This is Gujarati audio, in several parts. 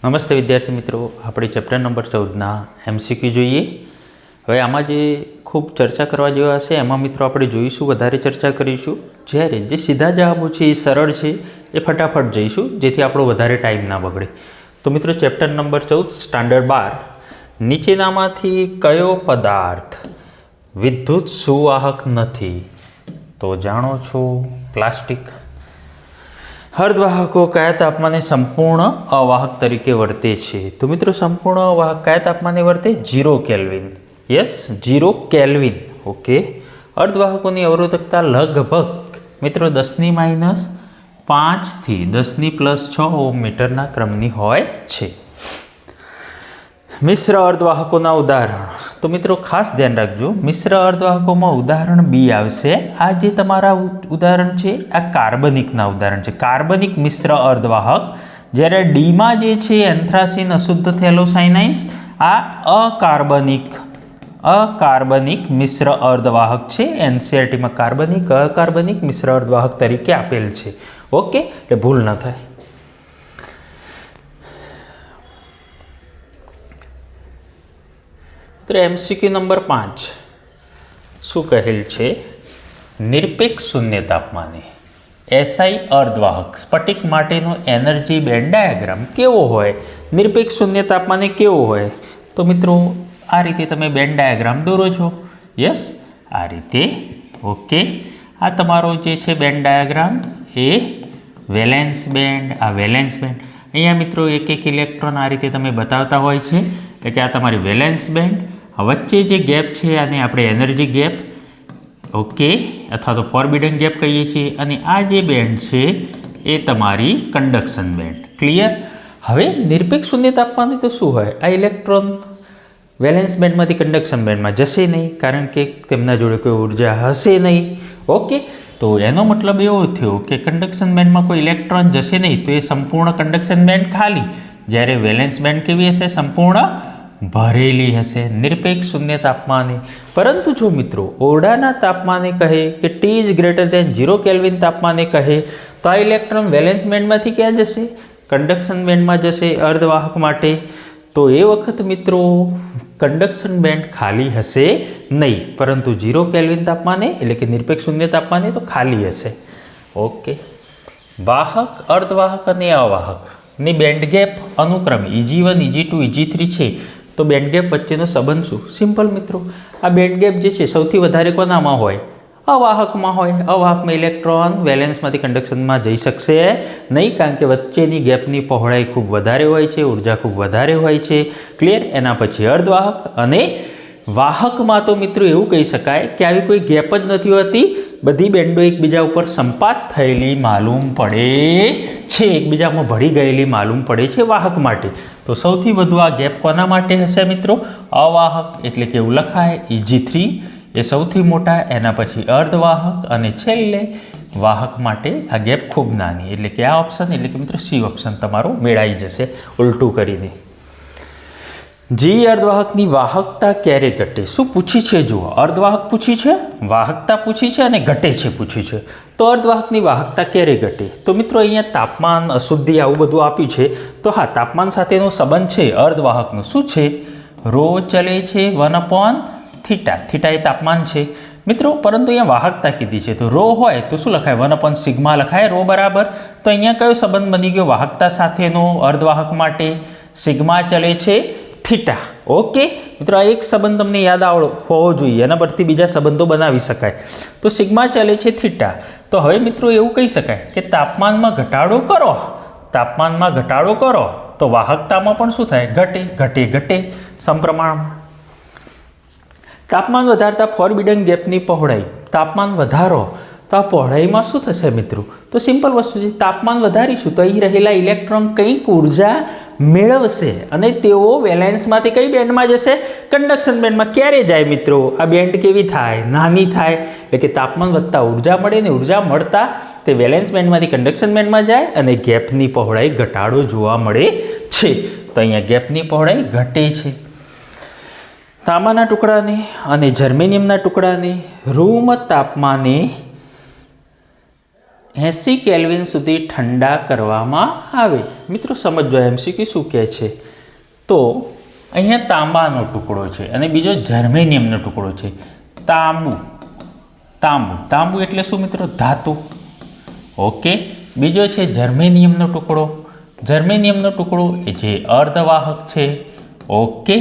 નમસ્તે વિદ્યાર્થી મિત્રો, આપણે ચેપ્ટર નંબર 14ના MCQ જોઈએ। હવે આમાં જે ખૂબ ચર્ચા કરવા જેવા હશે એમાં મિત્રો આપણે જોઈશું, વધારે ચર્ચા કરીશું। જ્યારે જે સીધા જવાબો છે એ સરળ છે, એ ફટાફટ જઈશું જેથી આપણો વધારે ટાઈમ ના બગડે। તો મિત્રો ચેપ્ટર નંબર 14 સ્ટાન્ડર્ડ 12, નીચેનામાંથી કયો પદાર્થ વિદ્યુત સુવાહક નથી? તો જાણો છો, પ્લાસ્ટિક। अर्धवाहको क्या तापमाने संपूर्ण अवाहक तरीके वर्ते छे? तो मित्रों संपूर्ण अवाहक क्या तापमाने वर्ते? 0 केल्विन। Yes, 0 kelvin. ओके। अर्धवाहकों की अवरोधकता लगभग मित्रों 10⁻5 थी 10⁻6 ओम मीटर क्रमनी होय छे। मिश्र अर्धवाहकों उदाहरण, तो मित्रों खास ध्यान रखो, मिश्र अर्धवाहकों में उदाहरण बी आवशे। आ जे तमारा उदाहरण छे आ कार्बनिक ना उदाहरण छे, कार्बनिक मिश्र अर्धवाहक। ज्यारे डी में जे छे एंथ्रासीन अशुद्ध थेलोसाइनाइन्स, आ अकार्बनिक मिश्र अर्धवाहक छे। एनसीईआरटी में कार्बनिक अकार्बनिक मिश्र अर्धवाहक तरीके आपेल छे। ओके, એટલે ભૂલ ન થાય। तो MCQ नंबर 5 शू कहेल छे? निरपेक्ष शून्य तापमाने SI अर्धवाहक स्फटिक माटेनो एनर्जी बेंड डायग्राम केवो होय? निरपेक्ष शून्य तापमाने केवो होय? तो मित्रों आ रीते तमे बेंड डायग्राम दोरो छो। यस, आ रीते। ओके, आ तमारो जे छे बेंड डायग्राम ए वेलेन्स बेंड, आ वेलेन्स बेंड। अहींया मित्रों एक एक इलेक्ट्रॉन आ रीते तमे बतावता होय छे कि आ तमारी वेलेन्स बेंड, वच्चे जे गैप है आने आपणे एनर्जी गैप, ओके, अथवा तो फॉरबिडन गैप कहीए छीए। अने आ जे बेंड है ए तमारी कंडक्शन बेंड। क्लियर? हवे निरपेक्ष शून्य तापमाने तो शू होय? आ इलेक्ट्रॉन वेलेन्स बेंड में कंडक्शन बेंड में जशे नहीं, कारण के तेमना जोड़े कोई ऊर्जा हशे नहीं। ओके, तो एनो मतलब एवो थयो कि कंडक्शन बेंड में कोई इलेक्ट्रॉन जशे नहीं, तो ये संपूर्ण कंडक्शन बेंड खाली। ज्यारे वेलेन्स बेंड केवी हशे? संपूर्ण भरेली हशे निरपेक्ष शून्य तापमाने। परंतु जो मित्रों ओरडाना तापमाने कहे कि T is greater than 0 kelvin तापमाने कहे, तो आ इलेक्ट्रॉन वेलेन्स बेंड में क्या जशे? कंडक्शन बेंड में जशे अर्धवाहक माटे। तो ए वखत मित्रों कंडक्शन बेंड खाली हशे नहीं, परंतु 0 केल्विन तापमाने एटले कि निरपेक्ष शून्य तापमाने तो खाली हशे। ओके। वाहक, अर्धवाहक अने अवाहक ની બેન્ડ ગેપ અનુક્રમે EG1 EG2 EG3 છે, તો બેન્ડ ગેપ વચ્ચેનો સંબંધ શું? સિમ્પલ મિત્રો, આ બેન્ડ ગેપ જે છે સૌથી વધારે કોનામાં હોય? અવાહકમાં હોય। અવાહકમાં ઇલેક્ટ્રોન વેલેન્સમાંથી કંડક્શનમાં જઈ શકશે નહીં, કારણ કે વચ્ચેની ગેપની પહોળાઈ ખૂબ વધારે હોય છે, ઉર્જા ખૂબ વધારે હોય છે। ક્લિયર? એના પછી અર્ધવાહક અને વાહકમાં તો મિત્રો એવું કહી શકાય કે આવી કોઈ ગેપ જ નથી હોતી, બધી બેન્ડો એકબીજા ઉપર સંપાત થયેલી માલુમ પડે છે, એકબીજામાં ભળી ગયેલી માલુમ પડે છે વાહક માટે। તો સૌથી વધુ આ ગેપ કોના માટે હશે મિત્રો? અવાહક, એટલે કે એવું લખાય EG3 એ સૌથી મોટા, એના પછી અર્ધવાહક અને છેલ્લે વાહક માટે આ ગેપ ખૂબ નાની, એટલે કે આ ઓપ્શન એટલે કે મિત્રો સી ઓપ્શન તમારો મેળાઈ જશે ઉલટું કરીને। जी अर्धवाहकनी वाहकता क्यारे घटे? शू पूछी छे? जुओ, अर्धवाहक पूछी छे, वाहकता पूछी छे अने घटे छे पूछी छे। तो अर्धवाहकनी वाहकता क्यारे घटे? तो मित्रों अहींया तापमान अशुद्धि आवुं बधुं आप्युं छे, तो हाँ तापमान साथेनो संबंध छे अर्धवाहकनो। शुं छे? रो चले छे 1/θ। थीटा ए तापमान छे मित्रों, परंतु अहींया वाहकता कीधी छे, तो रो होय तो शुं लखाय? 1/σ लखाय रो बराबर। तो अहींया कयो संबंध बनी गयो वाहकता साथेनो अर्धवाहक माटे? सिग्मा चले छे थीटा। ओके मित्रों, आ एक संबंध तमने याद होवो जोईए, एना परथी बीजा संबंधो बनावी शकाय। तो सिग्मा चले छे थीटा। तो हवे मित्रों एवुं कही शकाय कि तापमान में घटाडो करो, तापमान में घटाडो करो तो वाहकता में पण शुं थाय? घटे घटे घटे समप्रमाणमां। तापमान वधारता फॉरबिडन गैपनी पहोळाई, तापमान वधारो तो आ पहोळाईमां शुं थशे मित्रों? तो सिम्पल वस्तु छे, तापमान वधारीशुं तो અહીં રહેલા ઇલેક્ટ્રોન કંઈક ઉર્જા મેળવશે અને તેઓ વેલેન્સમાંથી કઈ બેન્ડમાં જશે? કંડક્શન બેન્ડમાં। ક્યારે જાય મિત્રો? આ બેન્ડ કેવી થાય? નાની થાય, એટલે કે તાપમાન વધતા ઉર્જા મળે ને ઉર્જા મળતા તે વેલેન્સ બેન્ડમાંથી કંડક્શન બેન્ડમાં જાય અને ગેપની પહોળાઈ ઘટાડો જોવા મળે છે। તો અહીંયા ગેપની પહોળાઈ ઘટે છે। તાંબાના ટુકડાને અને જર્મેનિયમના ટુકડાને રૂમ તાપમાને 80 કેલ્વિન સુધી ઠંડા કરવામાં આવે. મિત્રો સમજો એમસીક્યુ શું કહે છે. તો અહીંયા તાંબાનો ટુકડો છે અને બીજો જર્મેનિયમનો ટુકડો છે. તાંબુ એટલે શું મિત્રો? ધાતુ. ઓકે. બીજો છે જર્મેનિયમનો ટુકડો. જર્મેનિયમનો ટુકડો એ જે અર્ધવાહક છે. ઓકે.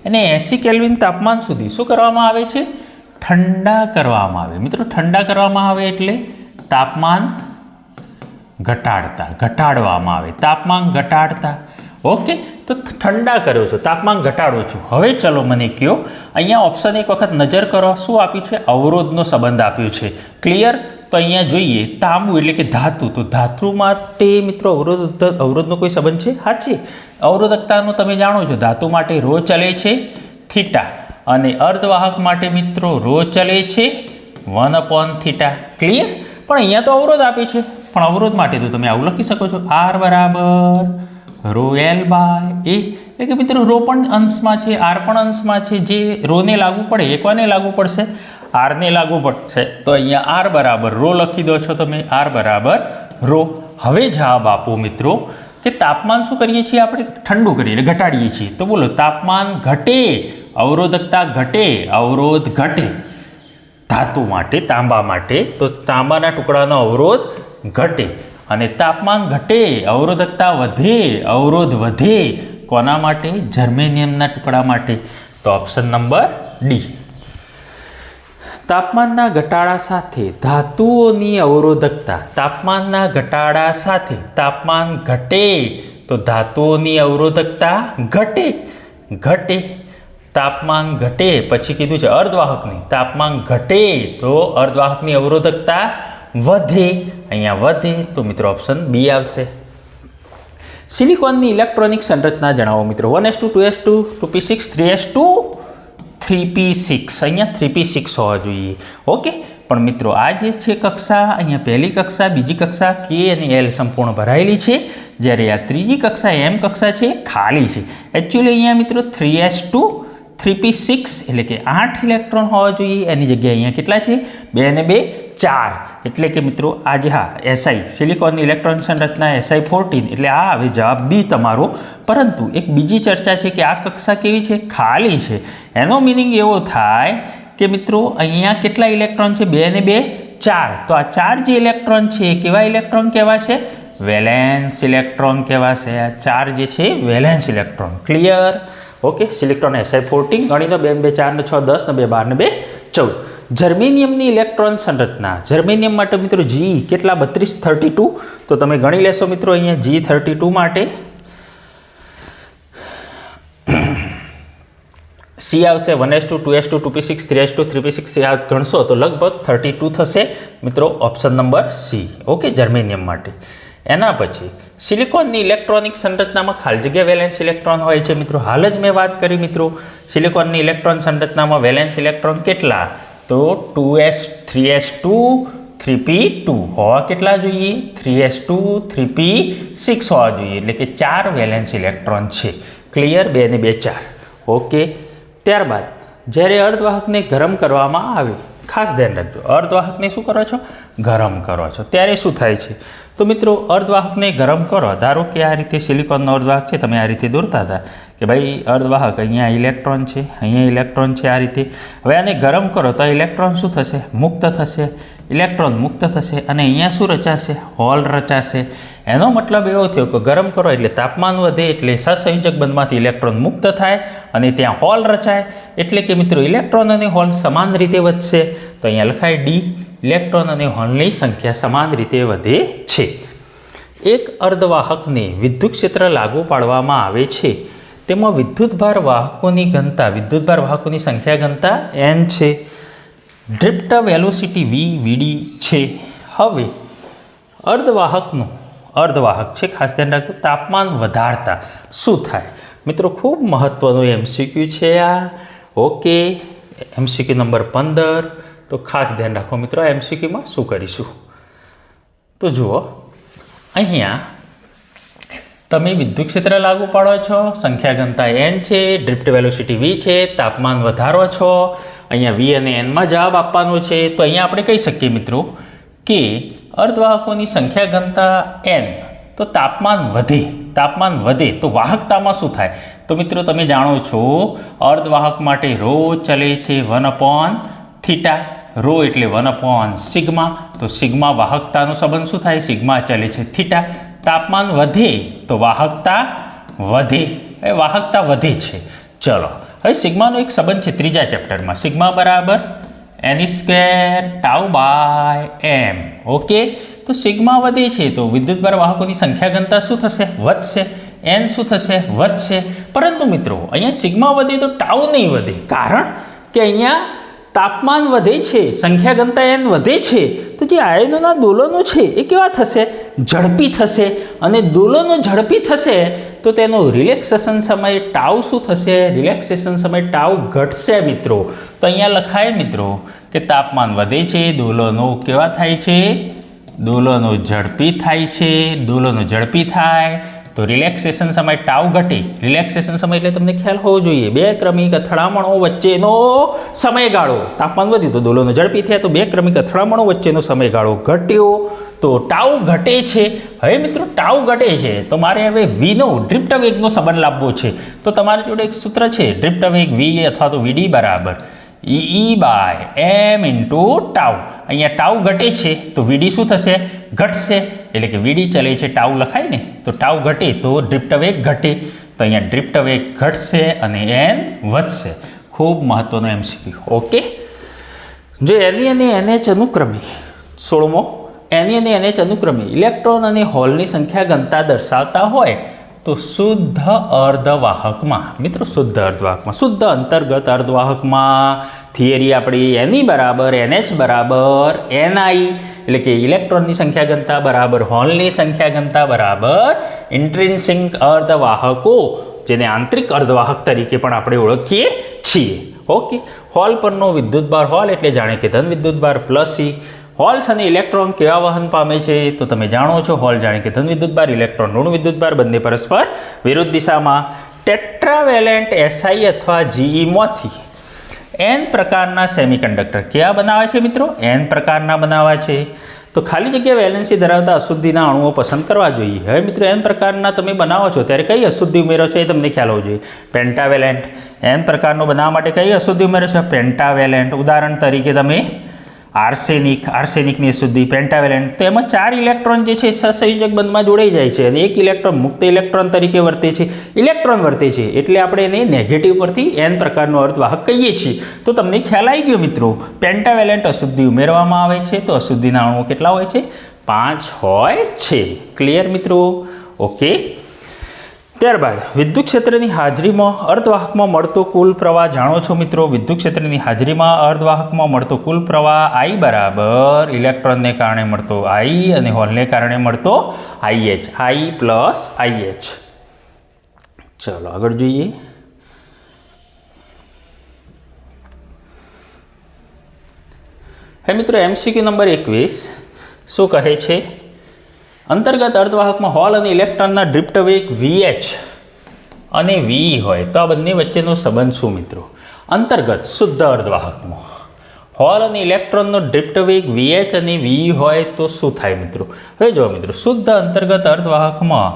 અને 80 કેલ્વિન તાપમાન સુધી શું કરવામાં આવે છે? ઠંડા કરવામાં આવે. મિત્રો ઠંડા કરવામાં આવે એટલે તાપમાન ઘટાડવામાં આવે. તાપમાન ઘટાડતા. ઓકે. તો ઠંડા કર્યો છો, તાપમાન ઘટાડો છું. હવે ચલો મને કહો, અહીંયા ઓપ્શન એક વખત નજર કરો. શું આપ્યું છે? અવરોધનો સંબંધ આપ્યો છે. ક્લિયર? તો અહીંયા જોઈએ તાંબુ એટલે કે ધાતુ. તો ધાતુ માટે મિત્રો અવરોધનો કોઈ સંબંધ છે? હા છે. અવરોધકતાનો તમે જાણો છો, ધાતુ માટે ρ ચલે છે થીટા અને અર્ધવાહક માટે મિત્રો ρ ચલે છે 1/θ. ક્લિયર? પણ અહીંયા તો અવરોધ આપે છે, પણ અવરોધ માટે તો તમે આવું લખી શકો છો R બરાબર ρl/a. એટલે કે મિત્રો ρ પણ અંશમાં છે, R પણ અંશમાં છે. જે ρને લાગુ પડે એ કોને લાગુ પડશે? Rને લાગુ પડશે. તો અહીંયા R બરાબર ρ લખી દો છો તમે. R બરાબર ρ. હવે જવાબ આપો મિત્રો કે તાપમાન શું કરીએ છીએ આપણે? ઠંડુ કરીએ એટલે ઘટાડીએ છીએ. તો બોલો તાપમાન ઘટે, અવરોધકતા ઘટે, અવરોધ ઘટે. ધાતુ માટે, તાંબા માટે તો તાંબાના ટુકડાનો અવરોધ ઘટે અને તાપમાન ઘટે, અવરોધકતા વધે, અવરોધ વધે. કોના માટે? જર્મેનિયમના ટુકડા માટે. તો ઓપ્શન નંબર ડી. તાપમાનના ઘટાડા સાથે ધાતુઓની અવરોધકતા. તાપમાનના ઘટાડા સાથે તાપમાન ઘટે તો ધાતુઓની અવરોધકતા ઘટે. તાપમાન ઘટે પછી કીધું છે અર્ધવાહકની. તાપમાન ઘટે તો અર્ધવાહકની અવરોધકતા વધે. અહીંયા વધે તો મિત્રો ઓપ્શન બી આવશે. સિલિકોનની ઇલેક્ટ્રોનિક સંરચના જણાવો મિત્રો. 1s2 2s2 2p6 3s2 3p6. અહીંયા 3p6 હોવા જોઈએ. ઓકે. પણ મિત્રો આ જે છે કક્ષા, અહીંયા પહેલી કક્ષા, બીજી કક્ષા કે અને એલ સંપૂર્ણ ભરાયેલી છે, જ્યારે આ ત્રીજી કક્ષા એમ કક્ષા છે ખાલી છે. એકચ્યુઅલી અહીંયા મિત્રો 3s2 3p6 એટલે કે 8 ઇલેક્ટ્રોન હોવા જોઈએ. એની જગ્યાએ અહીંયા કેટલા છે? 2 અને 2 4. એટલે કે મિત્રો આજે SI સિલિકોનની ઇલેક્ટ્રોન સંરચના Si14 એટલે આ આવે જવાબ બી તમારો. પરંતુ એક બીજી ચર્ચા છે કે આ કક્ષા કેવી છે? ખાલી છે. એનો મિનિંગ એવો થાય કે મિત્રો અહીંયા કેટલા ઇલેક્ટ્રોન છે? 2 અને 2 4. તો આ 4 જે ઇલેક્ટ્રોન છે કેવા ઇલેક્ટ્રોન કહેવાશે? વેલેન્સ ઇલેક્ટ્રોન કહેવાશે. આ 4 જે છે valence electron. Clear? Okay. Silicon Si14 ગણી દો. 2 2 4 6 10 2 12 2 14. જર્મેનિયમની ઇલેક્ટ્રોન સંરચના. જર્મેનિયમ માટે મિત્રો જી કેટલા? 32 32. તો તમે ગણી લેશો મિત્રો અહીંયા G32 માટે. સી આવશે 1s2 2s2 2p6 3s2 3p6. આ ગણશો તો લગભગ 32 થશે મિત્રો. Option number C. Okay. Germanium માટે. એના પછી સિલિકોનની ઇલેક્ટ્રોનિક સંરચનામાં ખાલી જગ્યા વેલેન્સ ઇલેક્ટ્રોન હોય છે મિત્રો. હાલ જ મેં વાત કરી મિત્રો સિલિકોનની ઇલેક્ટ્રોન સંરચનામાં વેલેન્સ ઇલેક્ટ્રોન કેટલા? તો 2s 3s2 3p2 હોવા કેટલા જોઈએ? 3s2 3p6 હોવા જોઈએ. એટલે કે 4 વેલેન્સ ઇલેક્ટ્રોન છે. ક્લિયર? 2 અને 2 4. ઓકે. ત્યારબાદ જ્યારે અર્ધવાહકને ગરમ કરવામાં આવે, ખાસ ધ્યાન રાખજો, અર્ધવાહકને શું કરો છો? ગરમ કરો છો. ત્યારે શું થાય છે? તો મિત્રો અર્ધવાહકને ગરમ કરો. ધારો કે આ રીતે સિલિકોનનો અર્ધવાહક છે, તમે આ રીતે દોરતા હતા કે ભાઈ અર્ધવાહક અહીંયા ઇલેક્ટ્રોન છે, અહીંયા ઇલેક્ટ્રોન છે, આ રીતે. હવે આને ગરમ કરો તો આ ઇલેક્ટ્રોન શું થશે? મુક્ત થશે. ઇલેક્ટ્રોન મુક્ત થશે અને અહીંયા શું રચાશે? હોલ રચાશે. એનો મતલબ એવો થયો કે ગરમ કરો એટલે તાપમાન વધે, એટલે સહસંયોજક બંધમાંથી ઇલેક્ટ્રોન મુક્ત થાય અને ત્યાં હોલ રચાય. એટલે કે મિત્રો ઇલેક્ટ્રોન અને હોલ સમાન રીતે વધશે. તો અહીંયા લખાય ડી. ઇલેક્ટ્રોન અને હોલની સંખ્યા સમાન રીતે વધે છે. એક અર્ધવાહકને વિદ્યુત ક્ષેત્ર લાગુ પાડવામાં આવે છે, તેમાં વિદ્યુતભાર વાહકોની ઘનતા, વિદ્યુતભાર વાહકોની સંખ્યા ઘનતા n છે. ડ્રિફ્ટ વેલોસિટી vd છે. હવે અર્ધવાહક છે, ખાસ ધ્યાન રાખજો, તાપમાન વધારતા શું થાય? મિત્રો ખૂબ મહત્વનું MCQ છે આ. ઓકે. MCQ number 15. તો ખાસ ધ્યાન રાખો મિત્રો MCQમાં શું કરીશું. તો જુઓ અહીંયા તમે વિદ્યુત ક્ષેત્ર લાગુ પાડો છો, સંખ્યા ઘનતા n છે, ડ્રિફ્ટ વેલોસિટી v છે, તાપમાન વધારો છો. અહીંયા v અને n માં જવાબ આપવાનો છે. તો અહીંયા આપણે કહી શકીએ મિત્રો કે અર્ધવાહકોની સંખ્યા ઘનતા n તો તાપમાન વધે તો વાહકતામાં શું થાય? તો મિત્રો તમે જાણો છો અર્ધવાહક માટે ρ ચલે છે 1/θ, ρ એટલે 1/σ, તો સિગ્મા વાહકતાનો સંબંધ શું થાય? સિગ્મા ચલે છે θ. તાપમાન વધે તો વાહકતા વધે છે. ચલો હવે સિગ્માનો એક સંબંધ છે ત્રીજા ચેપ્ટરમાં, સિગ્મા બરાબર n²τ/m. ઓકે, તો સિગ્મા વધે છે તો વિદ્યુતભાર વાહકોની સંખ્યા ઘનતા શું થશે? વધશે. n શું થશે? વધશે. પરંતુ મિત્રો અહીંયા સિગ્મા વધે તો ટાઉ નહીં વધે, કારણ કે અહીંયા તાપમાન વધે છે, સંખ્યા ઘનતા n વધે છે, તો જે આયનોના દોલનો છે એ કેવા થશે? ઝડપી થશે. અને દોલનો ઝડપી થશે તો તેનો રિલેક્સેશન સમય ટાઉ શું થશે? રિલેક્સેશન સમય ટાઉ ઘટશે મિત્રો. તો અહીંયા લખાય મિત્રો કે તાપમાન વધે છે, દોલનો કેવા થાય છે? દોલનો ઝડપી થાય છે. દોલનો ઝડપી થાય તો રિલેક્સેશન સમય ટાઉ ઘટે. રિલેક્સેશન સમય એટલે તમને ખ્યાલ હોવો જોઈએ, બે ક્રમિક અથડામણો વચ્ચેનો સમયગાળો. તાપમાન વધ્યું તો દોલનો ઝડપી થયા, તો બે ક્રમિક અથડામણો વચ્ચેનો સમયગાળો ઘટ્યો, તો ટાઉ ઘટે છે. હવે મિત્રો ટાઉ ઘટે છે તો મારે હવે વીનો ડ્રિફ્ટ વેગનો સંબંધ લાવવો છે. તો તમારી જોડે એક સૂત્ર છે, ડ્રિફ્ટ વેગ વી અથવા તો વીડી બરાબર E/m × ટાઉ. અહીંયા ટાઉ ઘટે છે તો વીડી શું થશે? ઘટશે. એટલે કે વીડી ચલે છે ટાઉ લખાય ને, તો ટાઉ ઘટે તો ડ્રિફ્ટ વેગ ઘટે. તો અહીંયા ડ્રિફ્ટ વેગ ઘટશે અને n વધશે. ખૂબ મહત્વનો MCQ. ઓકે, જો Ni અને NH અનુક્રમે 16મો Ni અને NH અનુક્રમે ઇલેક્ટ્રોન અને હોલની સંખ્યા ઘનતા દર્શાવતા હોય તો શુદ્ધ અર્ધવાહકમાં, મિત્રો શુદ્ધ અર્ધવાહકમાં, શુદ્ધ અંતર્ગત અર્ધવાહકમાં થિયરી આપણી Ni બરાબર NH બરાબર Ni, એટલે કે ઇલેક્ટ્રોનની સંખ્યા ઘનતા બરાબર હોલની સંખ્યા ઘનતા બરાબર ઇન્ટ્રિન્સિક અર્ધવાહકો, જેને આંતરિક અર્ધવાહક તરીકે પણ આપણે ઓળખીએ છીએ. ઓકે, હોલ પરનો વિદ્યુતભાર, હોલ એટલે જાણે કે ધન વિદ્યુતભાર +E. હોલ્સ અને ઇલેક્ટ્રોન કેવા વહન પામે છે? તો તમે જાણો છો હોલ જાણે કે ધન વિદ્યુતભાર, ઇલેક્ટ્રોન ઋણ વિદ્યુતભાર, બંને પરસ્પર વિરુદ્ધ દિશામાં. ટેટ્રાવેલેન્ટ SI અથવા GE માંથી n પ્રકારના સેમિકન્ડક્ટર કેવા બનાવે છે મિત્રો? n પ્રકારના બનાવવા છે. તો ખાલી જગ્યા વેલેન્સી ધરાવતા અશુદ્ધિના અણુઓ પસંદ કરવા જોઈએ. હવે મિત્રો n પ્રકારના તમે બનાવો છો ત્યારે કઈ અશુદ્ધિ ઉમેરો છો એ તમને ખ્યાલ હોવો જોઈએ. પેન્ટાવેલેન્ટ, n પ્રકારનો બનાવવા માટે કઈ અશુદ્ધિ ઉમેરો છો? પેન્ટાવેલેન્ટ. ઉદાહરણ તરીકે તમે આર્સેનિકની અશુદ્ધિ પેન્ટાવેલેન્ટ, તો એમાં 4 ઇલેક્ટ્રોન જે છે સહસંયોજક બંધમાં જોડાઈ જાય છે અને એક ઇલેક્ટ્રોન મુક્ત ઇલેક્ટ્રોન તરીકે વર્તે છે, એટલે આપણે એને નેગેટિવ પરથી n પ્રકારનો અર્ધવાહક કહીએ છીએ. તો તમને ખ્યાલ આવી ગયો મિત્રો, પેન્ટાવેલેન્ટ અશુદ્ધિ ઉમેરવામાં આવે છે તો અશુદ્ધિના અણુઓ કેટલા હોય છે? 5 હોય છે. ક્લિયર મિત્રો? ઓકે, ત્યારબાદ વિદ્યુત ક્ષેત્રની હાજરીમાં અર્ધવાહકમાં મળતો કુલ પ્રવાહ જાણો છો મિત્રો. વિદ્યુત ક્ષેત્રની હાજરીમાં અર્ધવાહકમાં મળતો કુલ પ્રવાહ I બરાબર ઇલેક્ટ્રોનને કારણે મળતો I અને હોલને કારણે મળતો IH, I + IH. ચલો આગળ જોઈએ. હવે મિત્રો MCQ નંબર 21 શું કહે છે? અંતર્ગત અર્ધવાહકમાં હોલ અને ઇલેક્ટ્રોનના ડ્રિફ્ટ વેગ VH અને VE હોય તો આ બંને વચ્ચેનો સંબંધ શું મિત્રો? અંતર્ગત શુદ્ધ અર્ધવાહકમાં હોલ અને ઇલેક્ટ્રોનનો ડ્રિફ્ટ વેગ VH અને VE હોય તો શું થાય મિત્રો? હવે જો મિત્રો, શુદ્ધ અંતર્ગત અર્ધવાહકમાં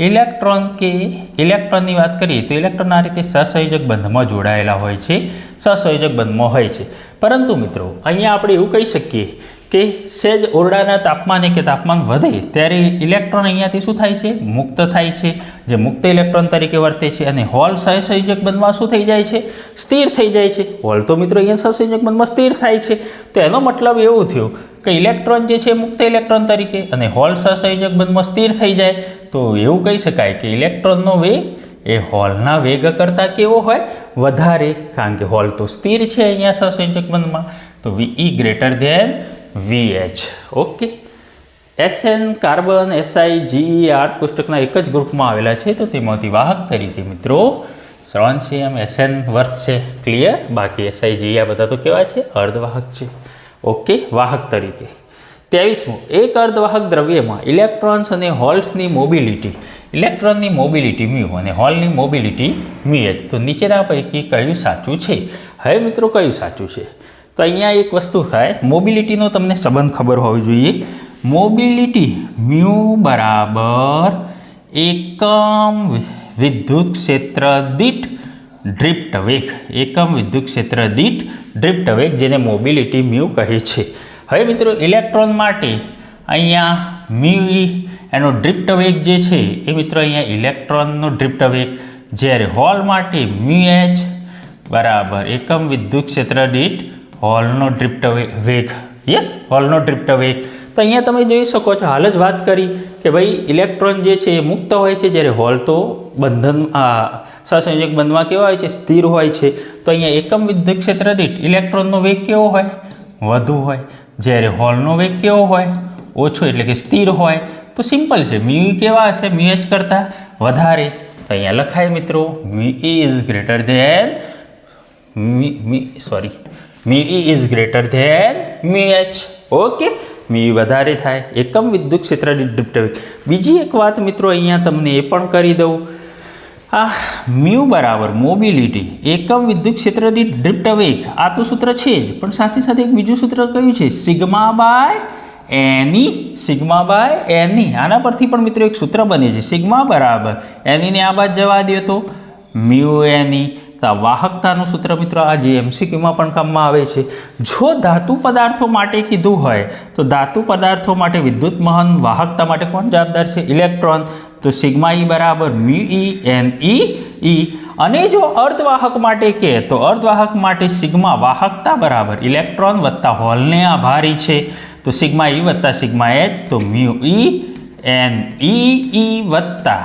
ઇલેક્ટ્રોનની વાત કરીએ તો ઇલેક્ટ્રોન આ રીતે સહસંયોજક બંધમાં જોડાયેલા હોય છે, સહસંયોજક બંધમાં હોય છે. પરંતુ મિત્રો અહીંયા આપણે એવું કહી શકીએ કે સહેજ ઓરડાના તાપમાને કે તાપમાન વધે ત્યારે ઇલેક્ટ્રોન અહીંયાથી શું થાય છે? મુક્ત થાય છે, જે મુક્ત ઇલેક્ટ્રોન તરીકે વર્તે છે. અને હોલ સહસંયોજક બંધમાં શું થઈ જાય છે? સ્થિર થઈ જાય છે. હોલ તો મિત્રો અહીંયા સહસંયોજક બંધમાં સ્થિર થાય છે. તો એનો મતલબ એવું થયો કે ઇલેક્ટ્રોન જે છે મુક્ત ઇલેક્ટ્રોન તરીકે અને હોલ સહસંયોજક બંધમાં સ્થિર થઈ જાય તો એવું કહી શકાય કે ઇલેક્ટ્રોનનો વેગ એ હોલના વેગ કરતાં કેવો હોય? વધારે, કારણ કે હોલ તો સ્થિર છે અહીંયા સહસંયોજક બંધમાં. તો VE > VH. Okay, SN carbon, SI, GE આ કોષ્ટકના એક જ ગ્રુપમાં આવેલા છે તો તેમાંથી વાહક તરીકે મિત્રો સ્ટ્રોન્શિયમ SN વર્તશે. ક્લિયર? બાકી SI, GE આ બધા તો કેવા છે? અર્ધવાહક છે. ઓકે, વાહક તરીકે. 23મો, એક અર્ધવાહક દ્રવ્યમાં ઇલેક્ટ્રોન્સ અને હોલ્સની મોબિલિટી, ઇલેક્ટ્રોનની મોબિલિટી μ અને હોલની મોબિલિટી μh. તો નીચેના પૈકી કયું સાચું છે? હવે મિત્રો કયું સાચું છે? તો અહીંયા એક વસ્તુ થાય, મોબિલિટીનો તમને સંબંધ ખબર હોવી જોઈએ. મોબિલિટી મ્યુ બરાબર એકમ વિદ્યુત ક્ષેત્ર દીઠ ડ્રિફ્ટ વેગ, એકમ વિદ્યુત ક્ષેત્ર દીઠ ડ્રિફ્ટ વેગ, જેને મોબિલિટી મ્યુ કહે છે. હવે મિત્રો ઇલેક્ટ્રોન માટે અહીંયા મ્યુ ઈ એનો ડ્રિફ્ટ વેગ જે છે એ મિત્રો અહીંયા ઇલેક્ટ્રોનનો ડ્રિફ્ટ વેગ, જ્યારે હોલ માટે મ્યુ એચ બરાબર એકમ વિદ્યુત ક્ષેત્ર દીઠ હોલનો ડ્રિફ્ટ વેગ. યસ, હોલનો ડ્રિફ્ટ વેગ. તો અહીંયા તમે જોઈ શકો છો, હાલ જ વાત કરી કે ભાઈ ઇલેક્ટ્રોન જે છે એ મુક્ત હોય છે, જ્યારે હોલ તો બંધન સહસંયોજક બંધમાં કેવા હોય છે, સ્થિર હોય છે. તો અહીંયા એકમ વિદ્યુત ક્ષેત્ર દીઠ ઇલેક્ટ્રોનનો વેગ કેવો હોય, વધુ હોય, જ્યારે હોલનો વેગ કેવો હોય, ઓછો, એટલે કે સ્થિર હોય. તો સિમ્પલ છે, મ્યુ કેવા હશે, મ્યુ એચ કરતાં વધારે. તો અહીંયા લખાય મિત્રો mu e is greater than mu e is greater than mu h. Okay, mu વધારે થાય, એકમ વિદ્યુત ક્ષેત્ર દીઠ ડ્રિફ્ટ વેગ. બીજી એક વાત મિત્રો અહીંયા તમને એ પણ કરી દઉં, આ મ્યુ બરાબર મોબિલિટી એકમ વિદ્યુત ક્ષેત્ર દીઠ ડ્રિફ્ટ વેગ, આ તો સૂત્ર છે જ, પણ સાથે સાથે એક બીજું સૂત્ર કયું છે, સિગ્મા બાય એની. સિગ્મા બાય એની, આના પરથી પણ મિત્રો એક સૂત્ર બને છે, સિગ્મા બરાબર એનીને આ બાદ જવા દો તો મ્યુ એની. તો આ વાહકતાનું સૂત્ર મિત્રો આ જે એમસીક્યુમાં પણ કામમાં આવે છે. જો ધાતુ પદાર્થો માટે કીધું હોય તો ધાતુ પદાર્થો માટે વિદ્યુત વહન વાહકતા માટે કોણ જવાબદાર છે, ઇલેક્ટ્રોન. તો સિગ્મા ઈ બરાબર મ્યુ ઈ એન ઈ. અને જો અર્ધવાહક માટે કે તો અર્ધવાહક માટે સિગ્મા વાહકતા બરાબર ઇલેક્ટ્રોન વત્તા હોલને આભારી છે. તો સિગ્મા ઈ વત્તા સિગ્મા એચ, તો મ્યુ ઈ એન ઈ વત્તા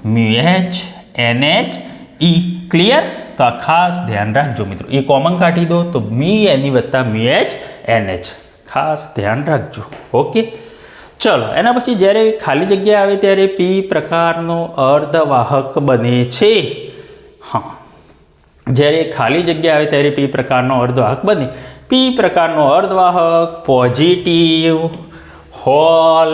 mu h n h e. Clear? તો આ ખાસ ધ્યાન રાખજો મિત્રો, એ કોમન કાઢી દો તો મ્યુ એન ઈ વત્તા મ્યુ એચ એન એચ, ખાસ ધ્યાન રાખજો. ઓકે, ચલો એના પછી જ્યારે ખાલી જગ્યા આવે ત્યારે પી પ્રકારનો અર્ધવાહક બને છે. હા, જ્યારે ખાલી જગ્યા આવે ત્યારે પી પ્રકારનો અર્ધવાહક બને. પી પ્રકારનો અર્ધવાહક પોઝિટિવ હોલ.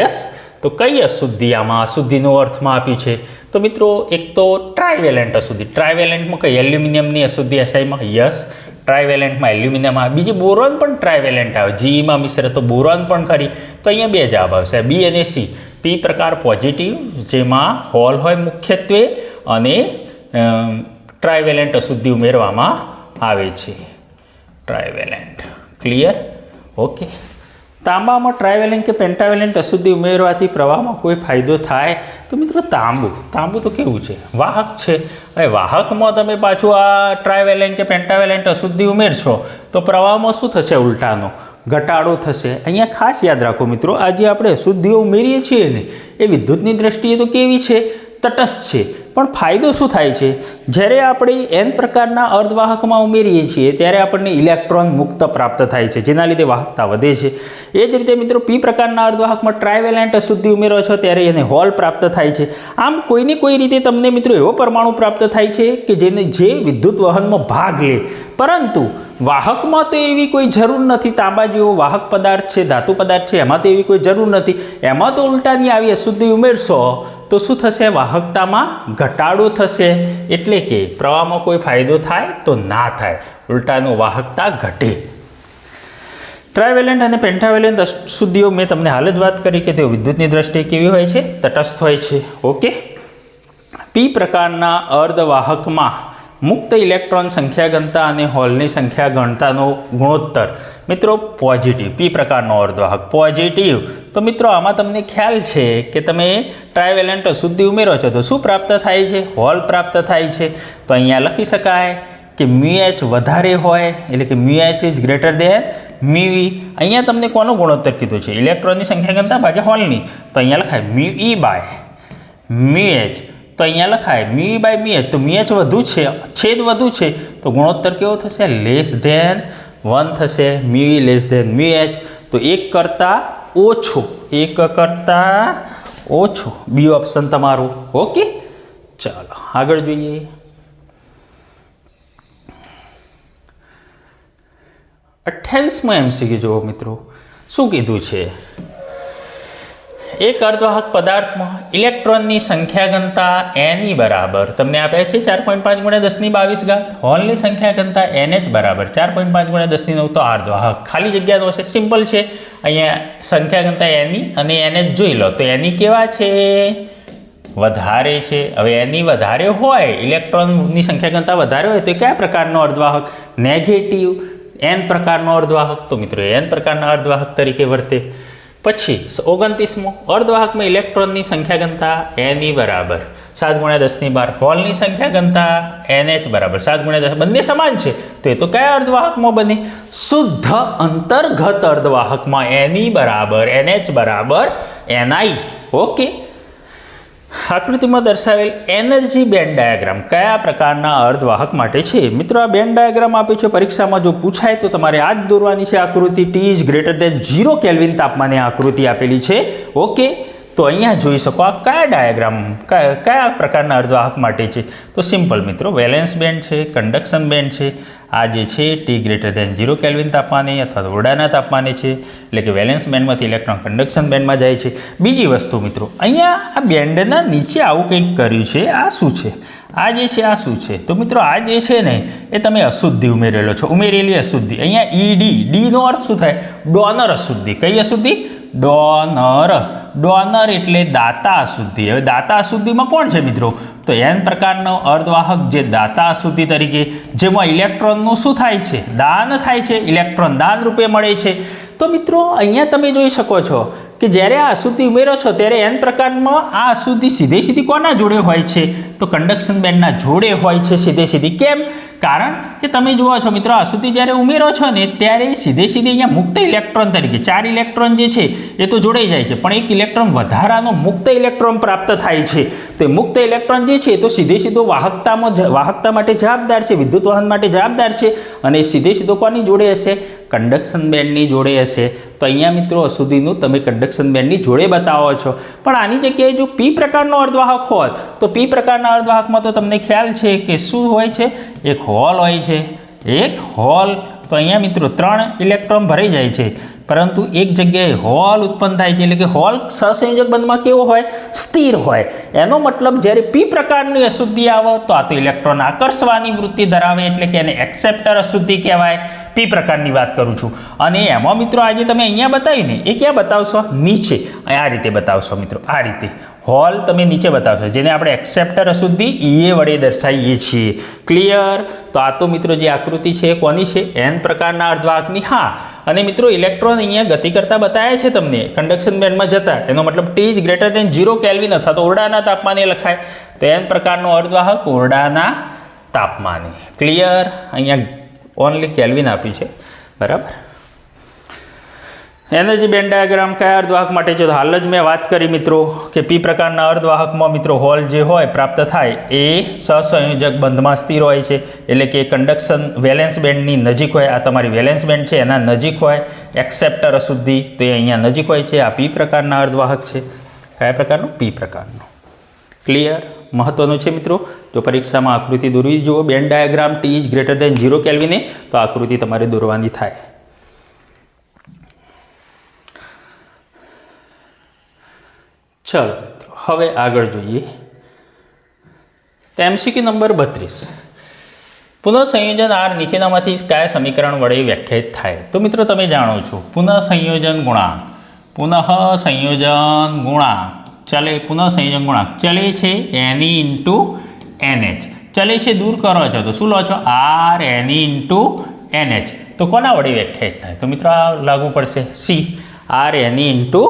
યસ, તો કઈ અશુદ્ધિ આમાં અશુદ્ધિનો અર્થમાં આપ્યું છે? તો મિત્રો એક તો ટ્રાઇવેલેન્ટ અશુદ્ધિ, ટ્રાઇવેલેન્ટમાં કઈ એલ્યુમિનિયમની અશુદ્ધિ એસઆઈમાં, યસ ટ્રાઇવેલેન્ટમાં એલ્યુમિનિયમ આવે. બીજી બોરોન પણ ટ્રાઇવેલેન્ટ આવે, જીમાં મિશ્ર તો બોરોન પણ ખરી. તો અહીંયા બે જવાબ આવશે, બી અને સી. પી પ્રકાર પોઝિટિવ, જેમાં હોલ હોય મુખ્યત્વે, અને ટ્રાઇવેલેન્ટ અશુદ્ધિ ઉમેરવામાં આવે છે, ટ્રાઇવેલેન્ટ. ક્લિયર? ઓકે. તાંબામાં ટ્રાઇવેલેન્ટ કે પેન્ટાવેલેન્ટ અશુદ્ધિ ઉમેરવાથી પ્રવાહમાં કોઈ ફાયદો થાય? તો મિત્રો તાંબુ તો કેવું છે, વાહક છે. હવે વાહકમાં તમે પાછું આ ટ્રાઇવેલેન્ટ કે પેન્ટાવેલેન્ટ અશુદ્ધિ ઉમેરશો તો પ્રવાહમાં શું થશે, ઉલટાનો ઘટાડો થશે. અહીંયા ખાસ યાદ રાખો મિત્રો, આજે આપણે અશુદ્ધિઓ ઉમેરીએ છીએ ને એ વિદ્યુતની દ્રષ્ટિએ તો કેવી છે, તટસ્થ છે. પણ ફાયદો શું થાય છે, જ્યારે આપણે એન પ્રકારના અર્ધવાહકમાં ઉમેરીએ છીએ ત્યારે આપણને ઇલેક્ટ્રોન મુક્ત પ્રાપ્ત થાય છે, જેના લીધે વાહકતા વધે છે. એ જ રીતે મિત્રો પી પ્રકારના અર્ધવાહકમાં ટ્રાઇવેલેન્ટ અશુદ્ધિ ઉમેરો છો ત્યારે એને હોલ પ્રાપ્ત થાય છે. આમ કોઈને કોઈ રીતે તમને મિત્રો એવો પરમાણુ પ્રાપ્ત થાય છે કે જે વિદ્યુત વહનમાં ભાગ લે, પરંતુ વાહકમાં તો એવી કોઈ જરૂર નથી. તાંબા જેવો વાહક પદાર્થ છે, ધાતુ પદાર્થ છે, એમાં તો એવી કોઈ જરૂર નથી. એમાં તો ઉલટાની આવી અશુદ્ધિ ઉમેરશો તો શું થશે, વાહકતામાં ઘટાડો થશે. એટલે કે પ્રવાહમાં કોઈ ફાયદો થાય તો ના થાય, ઉલટાનું વાહકતા ઘટે. ટ્રાઇવેલેન્ટ અને પેન્ટાવેલેન્ટ અશુદ્ધિઓ મેં તમને હાલ જ વાત કરી કે તેઓ વિદ્યુતની દ્રષ્ટિએ કેવી હોય છે, તટસ્થ હોય છે. ઓકે. પી પ્રકારના અર્ધવાહકમાં મુક્ત ઇલેક્ટ્રોન સંખ્યા ઘનતા અને હોલની સંખ્યા ઘનતાનો ગુણોત્તર મિત્રો પોઝિટિવ. પી પ્રકારનો અર્ધવાહક પોઝિટિવ. તો મિત્રો આમાં તમને ખ્યાલ છે કે તમે ટ્રાઇવેલેન્ટ અશુદ્ધિ ઉમેરો છો તો શું પ્રાપ્ત થાય છે, હોલ પ્રાપ્ત થાય છે. તો અહીંયા લખી શકાય કે મ્યુ એચ વધારે હોય, એટલે કે mu H is greater than mu E. અહીંયા તમને કોનો ગુણોત્તર કીધું છે, ઇલેક્ટ્રોનની સંખ્યા ઘનતા ભાગ્યા હોલની. તો અહીંયા લખાય mu e by mu h. તો અહીંયા લખાય mu e by mu h. તો મ્યુ એચ વધુ છે, છેદ વધુ છે, તો ગુણોત્તર કેવો થશે, લેસ ધેન 1 થશે. મ્યુ ઈ લેસ ધેન મ્યુ એચ. તો 1 કરતાં ઓછો, 1 કરતાં ઓછો, બી ઓપ્શન તમારું. ઓકે, ચાલો આગળ જોઈએ. 28મો MCQ જુઓ મિત્રો, શું કીધું છે, એક અર્ધવાહક પદાર્થમાં ઇલેક્ટ્રોનની સંખ્યા ઘનતા એની બરાબર તમને આપે છે 4.5 × 10⁻22. હોલની સંખ્યા ઘનતા NH બરાબર 4.5 × 10⁹ તો અર્ધવાહક ખાલી જગ્યાનો છે. સિમ્પલ છે. અહીંયા સંખ્યા ઘનતા એની અને NH જોઈ લો તો એની કેવા છે? વધારે છે. હવે એની વધારે હોય, ઇલેક્ટ્રોનની સંખ્યા ઘનતા વધારે હોય તો કયા પ્રકારનો અર્ધવાહક? નેગેટિવ. N પ્રકારનો અર્ધવાહક. તો મિત્રો N પ્રકારના અર્ધવાહક તરીકે વર્તે. પછી 29મો, અર્ધવાહકમાં ઇલેક્ટ્રોનની સંખ્યા ઘનતા NE બરાબર 7 × 10⁻12. હોલની સંખ્યા ઘનતા NH બરાબર 7 × 10. બંને સમાન છે તો એ તો કયા અર્ધવાહકમાં બને? શુદ્ધ અંતર્ગત અર્ધવાહકમાં NE બરાબર NH બરાબર NI. ઓકે. આકૃતિમાં દર્શાવેલ એનર્જી બેન્ડ ડાયાગ્રામ કયા પ્રકારના અર્ધવાહક માટે છે? મિત્રો આ બેન્ડ ડાયાગ્રામ આપ્યો છે પરીક્ષામાં, જો પૂછાય તો તમારે આ જ દોરવાની છે આકૃતિ. T > 0 કેલ્વિન તાપમાને આકૃતિ આપેલી છે. ઓકે, તો અહીંયા જોઈ શકો આ કયા ડાયાગ્રામ કયા પ્રકારના અર્ધવાહક માટે છે? તો સિમ્પલ મિત્રો, વેલેન્સ બેન્ડ છે, કન્ડક્શન બેન્ડ છે. આ જે છે T > 0 કેલ્વિન તાપમાને અથવા તો ઓરડાના તાપમાને છે, એટલે કે વેલેન્સ બેન્ડમાંથી ઇલેક્ટ્રોન કન્ડક્શન બેન્ડમાં જાય છે. બીજી વસ્તુ મિત્રો, અહીંયા આ બેન્ડના નીચે આવું કંઈક કર્યું છે. આ શું છે? આ જે છે આ શું છે? તો મિત્રો આ જે છે ને એ તમે અશુદ્ધિ ઉમેરેલો છો, ઉમેરેલી અશુદ્ધિ. અહીંયા ED, ડીનો અર્થ શું થાય? ડોનર અશુદ્ધિ. કઈ અશુદ્ધિ? ડોનર. ડોનર એટલે દાતા અશુદ્ધિ. હવે દાતા અશુદ્ધિમાં કોણ છે મિત્રો? તો N પ્રકારનો અર્ધવાહક જે દાતા અશુદ્ધિ તરીકે, જેમાં ઇલેક્ટ્રોનનું શું થાય છે? દાન થાય છે. ઇલેક્ટ્રોન દાન રૂપે મળે છે. તો મિત્રો અહીંયા તમે જોઈ શકો છો કે જ્યારે આ અશુદ્ધિ ઉમેરો છો ત્યારે N પ્રકારમાં આ અશુદ્ધિ સીધી કોના જોડે હોય છે? તો કન્ડક્શન બેન્ડના જોડે હોય છે સીધી. કેમ? કારણ કે તમે જુઓ છો મિત્રો, અશુદ્ધિ જ્યારે ઉમેરો છો ને ત્યારે સીધી અહીંયા મુક્ત ઇલેક્ટ્રોન તરીકે 4 ઇલેક્ટ્રોન જે છે એ તો જોડાઈ જાય છે, પણ એક ઇલેક્ટ્રોન વધારાનો મુક્ત ઇલેક્ટ્રોન પ્રાપ્ત થાય છે. તો એ મુક્ત ઇલેક્ટ્રોન જે છે તો સીધો વાહકતા માટે જવાબદાર છે, વિદ્યુત વહન માટે જવાબદાર છે, અને સીધો કોની જોડે હશે? કન્ડક્શન બેન્ડની જોડે હશે. તો અહીંયા મિત્રો અશુદ્ધિનું તમે કન્ડક્શન બેન્ડની જોડે બતાવો છો. પણ આની જગ્યાએ જો P પ્રકારનો અર્ધવાહક હોત તો P પ્રકારના અર્ધવાહકમાં તો તમને ખ્યાલ છે કે શું હોય છે? એક હોલ હોય છે. એક હોલ. તો અહીંયા મિત્રો 3 ઇલેક્ટ્રોન ભરાઈ જાય છે, પરંતુ એક જગ્યાએ હોલ ઉત્પન્ન થાય છે. એટલે કે હોલ સહસંયોજક બંધમાં કેવો હોય? સ્થિર હોય. એનો મતલબ જ્યારે P પ્રકારની અશુદ્ધિ આવે તો આ તો ઇલેક્ટ્રોન આકર્ષવાની વૃત્તિ ધરાવે, એટલે કે એને એક્સેપ્ટર અશુદ્ધિ કહેવાય. P પ્રકારની વાત કરું છું. અને એમાં મિત્રો આજે તમે અહીંયા બતાવીને એ ક્યાં બતાવશો? નીચે. આ રીતે બતાવશો મિત્રો, આ રીતે હોલ તમે નીચે બતાવશો, જેને આપણે એક્સેપ્ટર અશુદ્ધિ EA વડે દર્શાવીએ છીએ. ક્લિયર? તો આ તો મિત્રો જે આકૃતિ છે એ કોની છે? N પ્રકારના અર્ધવાહકની. હા, અને મિત્રો ઇલેક્ટ્રોન અહીંયા ગતિ કરતા બતાવ્યા છે તમને કન્ડક્શન બેન્ડમાં જતા. એનો મતલબ T > 0 કેલ્વિન અથવા તો ઓરડાના તાપમાને લખાય. તો N પ્રકારનો અર્ધવાહક ઓરડાના તાપમાને. ક્લિયર? અહીંયા ઓનલી કેલ્વિન આપ્યું છે. બરાબર. એનર્જી બેન્ડ ડાયાગ્રામ કયા અર્ધવાહક માટે છે? તો હાલ જ મેં વાત કરી મિત્રો કે P પ્રકારના અર્ધવાહકમાં મિત્રો હોલ જે હોય પ્રાપ્ત થાય એ સહસંયોજક બંધમાં સ્થિર હોય છે, એટલે કે કન્ડક્શન વેલેન્સ બેન્ડની નજીક હોય. આ તમારી વેલેન્સ બેન્ડ છે એના નજીક હોય. એક્સેપ્ટર અશુદ્ધિ તો એ અહીંયા નજીક હોય છે. આ P પ્રકારના અર્ધવાહક છે. કયા પ્રકારનું? P પ્રકારનું. ક્લિયર? મહત્વનું છે મિત્રો. જો પરીક્ષામાં આકૃતિ દોરવી જુઓ બેન્ડ ડાયાગ્રામ T > 0 કેલ્વિને, તો આકૃતિ તમારે દોરવાની થાય. ચલો હવે આગળ જોઈએ. તો MCQ નંબર 32. પુનઃસંયોજન R નીચેનામાંથી કયા સમીકરણ વડે વ્યાખ્યાયિત થાય? તો મિત્રો તમે જાણો છો પુનઃસંયોજન ગુણાંક ચલે છે NE × NH. ચલે છે દૂર કરો છો તો શું લો છો? R NE × NH. તો કોના વડે વ્યાખ્યાયિત થાય? તો મિત્રો આ લાગુ પડશે C, R NE ×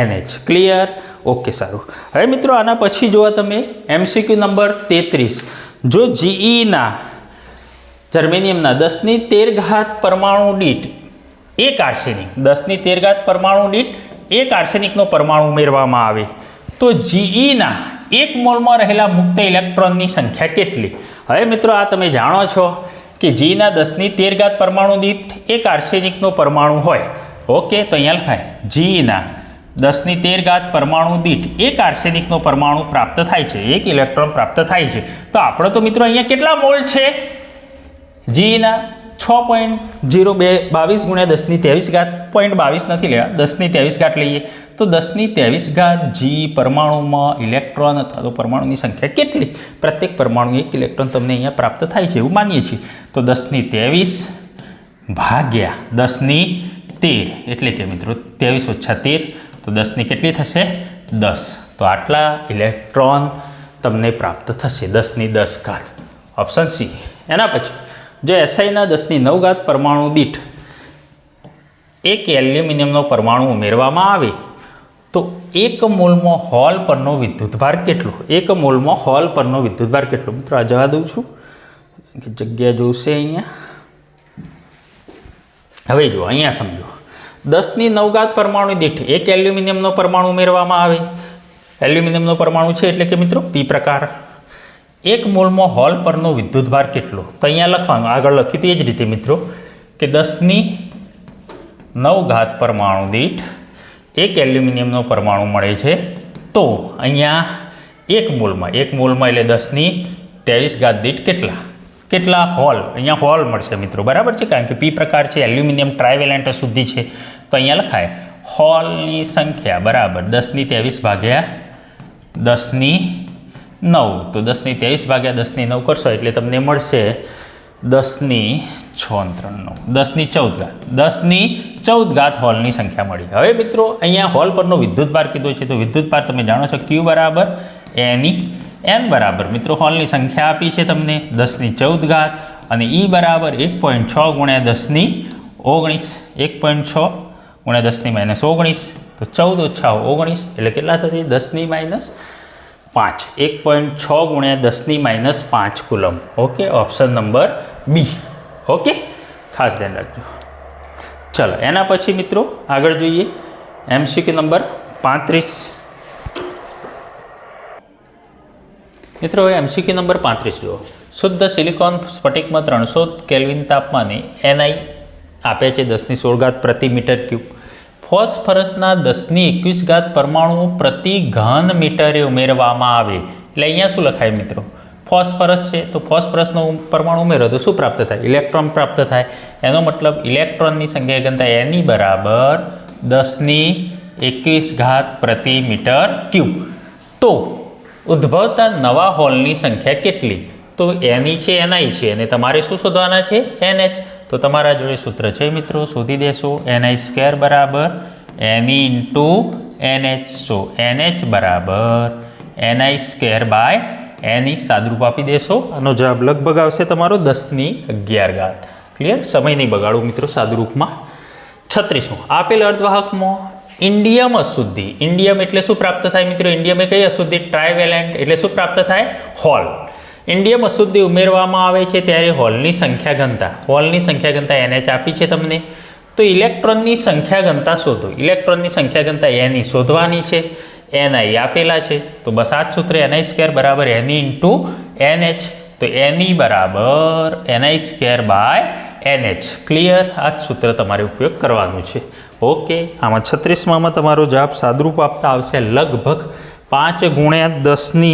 NH. Clear? Okay, સારું. હવે મિત્રો આના પછી જુઓ તમે MCQ નંબર 33. જો Geના જર્મેનિયમના 10⁻13 પરમાણુ દીઠ એક આર્સેનિક 10⁻13 પરમાણુ દીઠ એક આર્સેનિકનો પરમાણુ ઉમેરવામાં આવે તો Geના 1 મોલમાં રહેલા મુક્ત ઇલેક્ટ્રોનની સંખ્યા કેટલી? હવે મિત્રો આ તમે જાણો છો કે Gના 10⁻13 પરમાણુ દીઠ એક આર્સેનિકનો પરમાણુ હોય. ઓકે, તો અહીંયા લખાય Gના 10⁻13 પરમાણુ દીઠ એક આર્સેનિકનો પરમાણુ પ્રાપ્ત થાય છે, એક ઇલેક્ટ્રોન પ્રાપ્ત થાય છે. તો આપણો તો મિત્રો અહીંયા કેટલા મોલ છે Gના? 6.0222 ગુણ્યા 10⁻23 0.22 નથી લેવા, 10⁻23 લઈએ તો 10⁻23 જી પરમાણુમાં ઇલેક્ટ્રોન અથવા તો પરમાણુની સંખ્યા કેટલી? પ્રત્યેક પરમાણુ 1 ઇલેક્ટ્રોન તમને અહીંયા પ્રાપ્ત થાય છે એવું માનીએ છીએ. તો 10⁻23 ભાગ્યા 10⁻13 એટલે કે મિત્રો 23 - 13 તો 10ની કેટલી થશે? 10. તો આટલા ઇલેક્ટ્રોન તમને પ્રાપ્ત થશે 10⁻10. Option C. એના પછી જો એસઆઈના 10⁹ પરમાણુ દીઠ એક એલ્યુમિનિયમનો પરમાણુ ઉમેરવામાં આવે તો 1 મોલમાં હોલ પરનો વિદ્યુતભાર કેટલો? 1 મોલમાં હોલ પરનો વિદ્યુતભાર કેટલો? મિત્રો આ જવા દઉં છું કે જગ્યા જોશે અહીંયા. હવે જો અહીંયા સમજો, 10⁹ પરમાણુ દીઠ એક એલ્યુમિનિયમનો પરમાણુ ઉમેરવામાં આવે. એલ્યુમિનિયમનો પરમાણુ છે એટલે કે મિત્રો પી પ્રકાર. 1 મોલમાં હોલ પરનો વિદ્યુતભાર કેટલો? તો અહીંયા લખવાનું, આગળ લખ્યું તો એ જ રીતે મિત્રો કે 10⁹ પરમાણુ દીઠ એક એલ્યુમિનિયમનો પરમાણુ મળે છે. તો અહીંયા 1 મોલમાં એટલે 10⁻23 દીઠ કેટલા હોલ? અહીંયા હોલ મળશે મિત્રો, બરાબર છે, કારણ કે પી પ્રકાર છે, એલ્યુમિનિયમ ટ્રાયવેલેન્ટ શુદ્ધિ છે. તો અહીંયા લખાય હોલની સંખ્યા બરાબર 10⁻23 ભાગ્યા 10⁹ તો 10⁻23 ભાગ્યા 10⁹ કરશો એટલે તમને મળશે 10⁻14 હોલની સંખ્યા મળી. હવે મિત્રો અહીંયા હોલ પરનો વિદ્યુતભાર કીધો છે તો વિદ્યુતભાર તમે જાણો છો Q બરાબર N બરાબર મિત્રો હોલની સંખ્યા આપી છે તમને 10⁻14 અને E બરાબર 1.6 ગુણ્યા 10⁻19 1.6 ગુણ્યા 10⁻19 તો 14 - 19 એટલે કેટલા થશે? 10⁻5 1.6 ગુણ્યા 10⁻5 કુલમ. Okay, option number B. Okay, ખાસ ધ્યાન રાખજો. ચલો એના પછી મિત્રો આગળ જોઈએ MCQ નંબર 35. મિત્રો હવે MCQ નંબર 35 જુઓ. શુદ્ધ સિલિકોન સ્ફટિકમાં 300 કેલ્વિન તાપમાને Ni આપે છે 10⁻16 પ્રતિ મીટર ક્યુબ. ફોસ્ફરસના 10⁻21 પરમાણુ પ્રતિ ઘન મીટરે ઉમેરવામાં આવે. એટલે અહીંયા શું લખાય મિત્રો? ફોસ્ફરસ છે તો ફોસ્ફરસનો પરમાણુ ઉમેરો તો શું પ્રાપ્ત થાય? ઇલેક્ટ્રોન પ્રાપ્ત થાય. એનો મતલબ ઇલેક્ટ્રોનની સંખ્યા ઘનતા Ni બરાબર 10⁻21 પ્રતિ મીટર ક્યુબ. તો ઉદ્ભવતા નવા હોલની સંખ્યા કેટલી? તો Ni છે Ni છે અને તમારે શું શોધવાના છે? NH. તો તમારા જોડે સૂત્ર છે મિત્રો, શોધી દેશો. Ni² બરાબર Ne × NH. સો NH બરાબર Ni² Ne સાદરૂપ આપી દેશો. આનો જવાબ લગભગ આવશે તમારો 10⁻11. ક્લિયર? સમય નહીં બગાડો મિત્રો સાદુરૂપમાં. 36મો. આપેલ અર્ધવાહકમાં ઇન્ડિયમ અશુદ્ધિ. ઇન્ડિયમ એટલે શું પ્રાપ્ત થાય મિત્રો? ઇન્ડિયમ એ કઈ અશુદ્ધિ? ટ્રાયવેલેન્ટ એટલે શું પ્રાપ્ત થાય? હોલ. ઇન્ડિયમ અશુદ્ધિ ઉમેરવામાં આવે છે ત્યારે હોલની સંખ્યા ઘનતા NH આપી છે તમને. તો ઇલેક્ટ્રોનની સંખ્યા ઘનતા શોધો. ઇલેક્ટ્રોનની સંખ્યા ઘનતા Ni શોધવાની છે. Ni આપેલા છે તો બસ આ જ સૂત્ર Ni² બરાબર Ne × NH. તો Ne બરાબર Ni² NH. ક્લિયર? આ જ સૂત્ર તમારે ઉપયોગ કરવાનું છે. ઓકે, આમાં 36માં તમારો જવાબ સાદરૂપ આપતા આવશે લગભગ 5 × 10⁹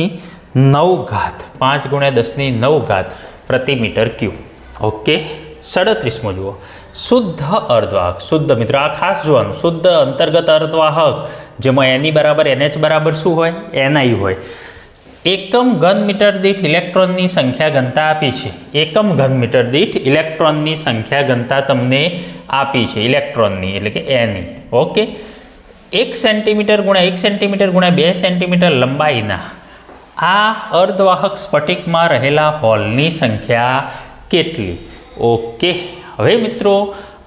5 × 10⁹ પ્રતિ મીટર ક્યુબ. ઓકે, 37મો જુઓ. શુદ્ધ અર્ધવાહક. શુદ્ધ મિત્રો આ ખાસ જોવાનું. શુદ્ધ અંતર્ગત અર્ધવાહક જેમાં Ne બરાબર NH બરાબર શું હોય? Ni હોય. એકમ ઘન મીટર દીઠ ઇલેક્ટ્રોનની સંખ્યા ઘનતા આપી છે. એકમ ઘન મીટર દીઠ ઇલેક્ટ્રોનની સંખ્યા ઘનતા તમને આપી છે ઇલેક્ટ્રોનની એટલે કે Ne. ઓકે, 1 સેન્ટીમીટર ગુણ્યા 1 સેન્ટીમીટર ગુણ્યા 2 સેન્ટીમીટર લંબાઈના આ અર્ધવાહક સ્ફટિકમાં રહેલા હોલની સંખ્યા કેટલી? ઓકે, હવે મિત્રો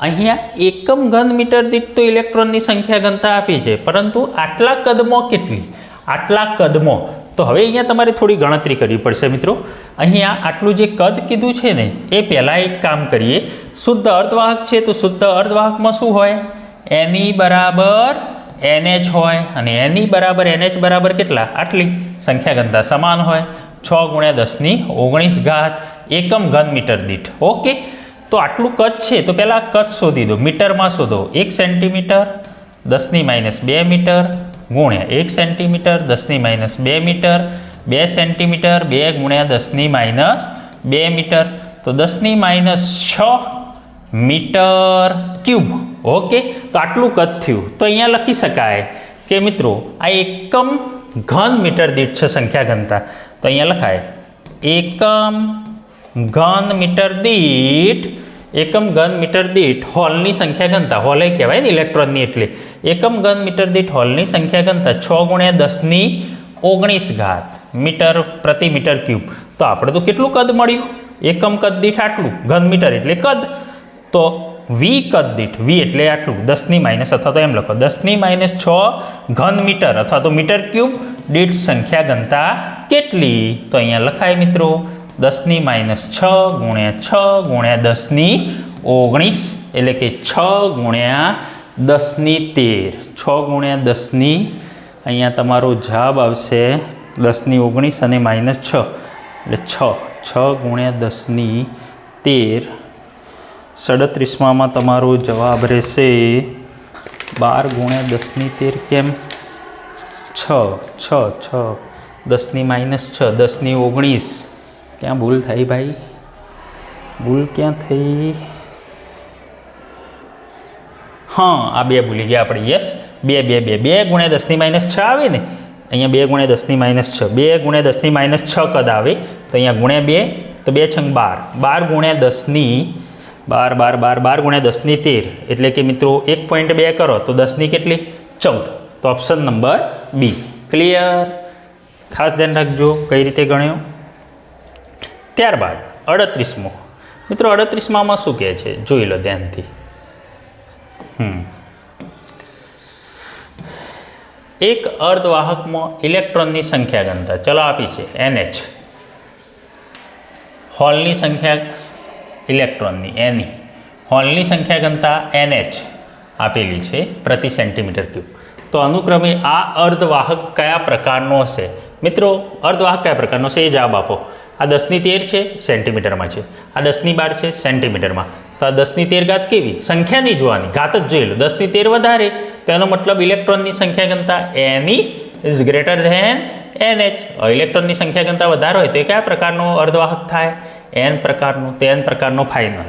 અહીંયા એકમ ઘન મીટર દીઠ તો ઇલેક્ટ્રોનની સંખ્યા ઘનતા આપી છે, પરંતુ આટલા કદમાં કેટલી? આટલા કદમાં તો હવે અહીંયા તમારે થોડી ગણતરી કરવી પડશે મિત્રો. અહીંયા આટલું જે કદ કીધું છે ને એ પહેલાં એક કામ કરીએ. શુદ્ધ અર્ધવાહક છે તો શુદ્ધ અર્ધવાહકમાં શું હોય? Ne બરાબર NH હોય અને Ne બરાબર NH બરાબર કેટલા? આટલી સંખ્યા ઘનતા સમાન હોય. 6 × 10⁻19 એકમ ઘન મીટર દીઠ. ઓકે, તો આટલું કદ છે તો પહેલાં કદ શોધી દો. મીટરમાં શોધો. 1 સેન્ટીમીટર 10⁻2 મીટર ગુણ્યા 1 સેન્ટીમીટર 10⁻2 મીટર 2 સેન્ટીમીટર 2 × 10⁻2 મીટર. તો 10⁻6 મીટર ક્યુબ. ઓકે, તો આટલું કદ થયું. તો અહીંયા લખી શકાય કે મિત્રો આ એકમ ઘન મીટર દીઠ છે સંખ્યા ઘનતા. તો અહીંયા લખાય એકમ ઘન મીટર દીઠ હોલની સંખ્યા ઘનતા. હોલે કહેવાય ને ઇલેક્ટ્રોનની, એટલે એકમ ઘન મીટર દીઠ હોલની સંખ્યા ઘનતા 6×10⁹ મીટર પ્રતિ મીટર ક્યુબ. તો આપણે તો કેટલું કદ મળ્યું? એકમ કદ દીઠ આટલું, ઘન મીટર એટલે કદ. તો વી કદ દીઠ, વી એટલે આટલું 10⁻, અથવા તો એમ લખો 10⁻6 ઘન મીટર અથવા તો મીટર ક્યુબ દીઠ સંખ્યા ઘનતા કેટલી? તો અહીંયા લખાય મિત્રો 10⁻6 × 6 × 10⁻19, એટલે કે 6×10⁻13. 6×10, અહીંયા તમારો જવાબ આવશે 10⁻19 અને -6 એટલે 6×10⁻13. 37માં તમારો જવાબ રહેશે 12×10⁻13. કેમ? 6 10⁻6 10⁻19. ક્યાં ભૂલ થઈ ભાઈ? ભૂલ ક્યાં થઈ? હા, આ 2 ભૂલી ગયા આપણે. યસ, 2×10⁻6 આવે ને, અહીંયા 2×10⁻6 2×10⁻6 કદ આવે. તો અહીંયા ગુણ્યા 2, તો 2 × 12 એટલે કે મિત્રો 1.2 કરો તો 10 કેટલી? 14. તો ઓપ્શન નંબર બી. ક્લિયર? ખાસ ધ્યાન રાખજો કઈ રીતે ગણ્યો. ત્યારબાદ 38મો. મિત્રો 38માં શું કહે છે જોઈ લો ધ્યાનથી. એક અર્ધવાહકમાં ઇલેક્ટ્રોનની સંખ્યા ઘનતા ચલો આપી છે NH. હોલની સંખ્યા ઇલેક્ટ્રોનની એની, હોલની સંખ્યા ઘનતા NH આપેલી છે પ્રતિ સેન્ટીમીટર ક્યુબ. તો અનુક્રમે આ અર્ધવાહક કયા પ્રકારનો હશે? મિત્રો અર્ધવાહક કયા પ્રકારનો છે એ જવાબ આપો. આ 10⁻13 છે, સેન્ટીમીટરમાં છે. આ 10⁻12 છે, સેન્ટીમીટરમાં. તો આ 10⁻13 કેવી? સંખ્યા નહીં જોવાની, ઘાત જ જોઈ લો. 10⁻13 વધારે, તેનો મતલબ ઇલેક્ટ્રોનની સંખ્યા ઘનતા NE is greater than NH. ઇલેક્ટ્રોનની સંખ્યા ઘનતા વધારે હોય તો એ કયા પ્રકારનો અર્ધવાહક થાય? N પ્રકારનો. તે N પ્રકારનો ફાઇનલ.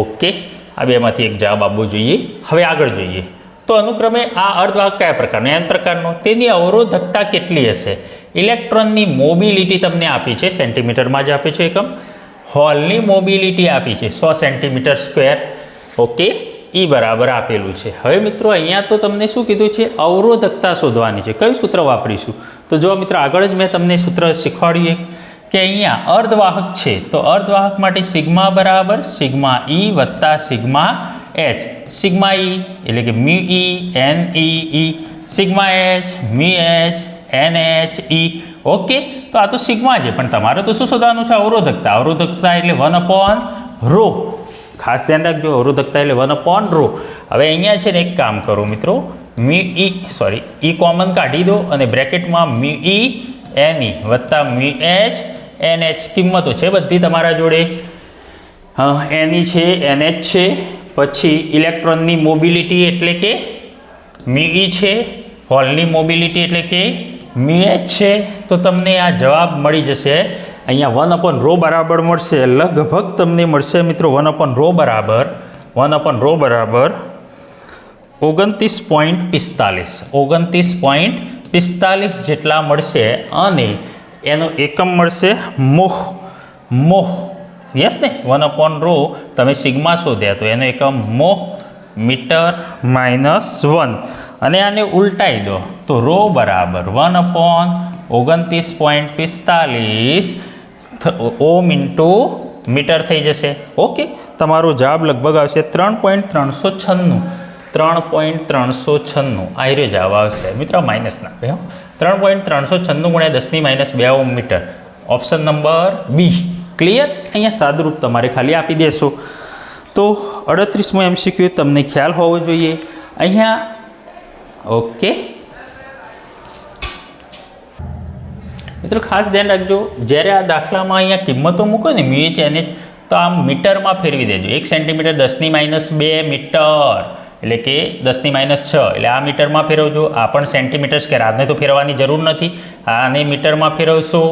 ઓકે, આ બેમાંથી એક જવાબ આપવો જોઈએ. હવે આગળ જોઈએ તો અનુક્રમે આ અર્ધવાહક કયા પ્રકારનો? N પ્રકારનો. તેની અવરોધકતા કેટલી હશે? ઇલેક્ટ્રોનની મોબિલિટી તમને આપી છે, સેન્ટીમીટરમાં જ આપી છે એકમ. હોલની મોબિલિટી આપી છે 100 સેન્ટીમીટર સ્ક્વેર. ઓકે, એ બરાબર આપેલું છે. હવે મિત્રો અહીંયા તો તમને શું કીધું છે? અવરોધકતા શોધવાની છે. કયું સૂત્ર વાપરીશું? તો જો મિત્રો આગળ જ મેં તમને સૂત્ર શીખવાડ્યું કે અહીંયા અર્ધવાહક છે તો અર્ધવાહક માટે સિગ્મા બરાબર σE વત્તા σH. સિગ્મા E એટલે કે μE NE, sigma H μH NHE. Okay, તો આ તો સિગ્મા છે, પણ તમારે તો શું શોધવાનું છે? અવરોધકતા. અવરોધકતા એટલે 1/ρ. ખાસ ધ્યાન રાખજો, અવરોધકતા એટલે 1/ρ. હવે અહીંયા છે ને એક કામ કરો મિત્રો, E કોમન કાઢી દો અને બ્રેકેટમાં μE NE વત્તા μH NH કિંમતો છે બધી તમારા જોડે. NE છે, NH છે, પછી ઇલેક્ટ્રોનની મોબિલિટી એટલે કે μE છે, હોલની મોબિલિટી એટલે કે μH છે. તો તમને આ જવાબ મળી જશે. અહીંયા 1/ρ બરાબર મળશે, લગભગ તમને મળશે મિત્રો 1/ρ બરાબર 29.45 જેટલા મળશે. અને એનો એકમ મળશે મોહ. યસ ને, 1/ρ તમે સિગ્મા શોધ્યા તો એનો એકમ મોહ મીટર -1. અને આને ઉલટાઈ દો તો ρ બરાબર 1/29.45 ઓમ ઇન્ટુ મીટર થઈ જશે. ઓકે, તમારો જવાબ લગભગ આવશે 3.396. 3.396 આ રહ્યો જવાબ આવશે. મિત્રો માઇનસ ના કહો, 3.396 × 10⁻2 ohm metre. Option number B. Clear? અહીંયા સાદુરૂપ તમારે ખાલી આપી દેશો. તો 38મો MCQ તમને ખ્યાલ હોવો જોઈએ. અહીંયા ઓકે મિત્રો ખાસ ધ્યાન રાખજો, જ્યારે આ દાખલામાં અહીંયા કિંમતો મૂકો ને μH NH તો આમ મીટરમાં ફેરવી દેજો. 1 સેન્ટીમીટર 10⁻2 મીટર એટલે કે 10⁻6 એટલે આ મીટરમાં ફેરવજો. આ પણ સેન્ટીમીટર સ્ક્વેર, આને તો ફેરવવાની જરૂર નથી. આને મીટરમાં ફેરવશો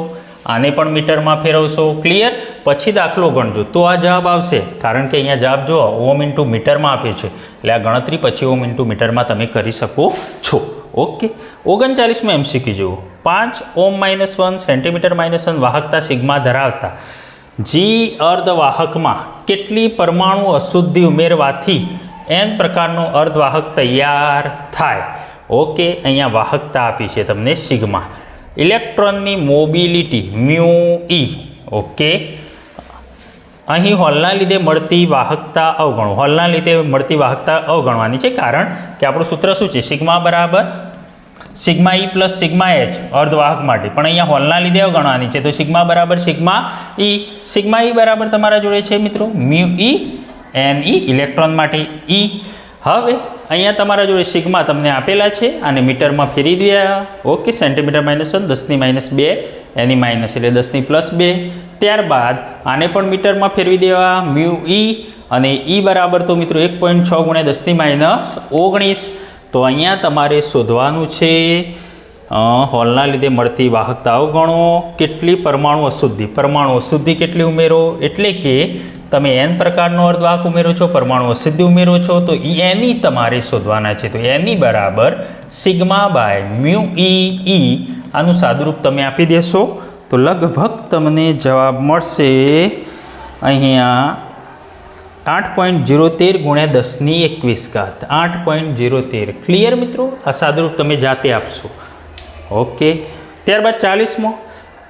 આને પણ મીટરમાં ફેરવશો. ક્લિયર? પછી દાખલો ગણજો તો આ જવાબ આવશે, કારણ કે અહીંયા જવાબ જો ઓમ ઇન્ટુ મીટરમાં આપે છે, એટલે આ ગણતરી પછી ઓમ ઇન્ટુ મીટરમાં તમે કરી શકો છો. ઓકે. 39માં MCQ જુઓ. 5 ઓમ -1 સેન્ટીમીટર -1 વાહકતા સિગ્મા ધરાવતા જી અર્ધવાહકમાં કેટલી પરમાણુ અશુદ્ધિ ઉમેરવાથી n પ્રકારનો અર્ધવાહક તૈયાર થાય? ઓકે. અહીંયા વાહકતા આપી છે તમને સિગ્મા. ઇલેક્ટ્રોનની મોબિલિટી મ્યુ ઈ. ઓકે. અહીં હોલના લીધે મળતી વાહકતા અવગણો. હોલના લીધે મળતી વાહકતા અવગણવાની છે, કારણ કે આપણું સૂત્ર શું છે? સિગ્મા બરાબર સિગ્મા ઈ પ્લસ સિગ્મા એચ અર્ધવાહક માટે, પણ અહીંયા હોલના લીધે અવગણવાની છે, તો સિગ્મા બરાબર સિગ્મા ઈ. સિગ્મા ઈ બરાબર તમારા જોડે છે મિત્રો mu e n e, electron માટે ઈ. હવે અહીંયા તમારા જોડે સિગ્મા તમને આપેલા છે, અને મીટરમાં ફેરી દયા. ઓકે. સેન્ટીમીટર -1 10⁻², એની માઇનસ એટલે 10⁻². ત્યારબાદ આને પણ મીટરમાં ફેરવી દેવા, મ્યુ ઈ, અને ઈ બરાબર તો મિત્રો 1.6 × 10⁻19. તો અહીંયા તમારે શોધવાનું છે હોલના લીધે મળતી વાહકતા અવગણો. કેટલી પરમાણુ અશુદ્ધિ? પરમાણુ અશુદ્ધિ કેટલી ઉમેરો? એટલે કે તમે n પ્રકારનો અર્ધવાહક ઉમેરો છો, પરમાણુ અશુદ્ધિ ઉમેરો છો, તો એની તમારે શોધવાના છે. તો એની બરાબર સિગ્મા બાય મ્યુ ઈ. આનું સાદુરૂપ તમે આપી દેશો તો લગભગ તમને જવાબ મળશે અહીંયા 8.013 × 10⁻21. 8.013. ક્લિયર મિત્રો? આ સાદુરૂપ તમે જાતે આપશો. ઓકે. ત્યારબાદ 40મો.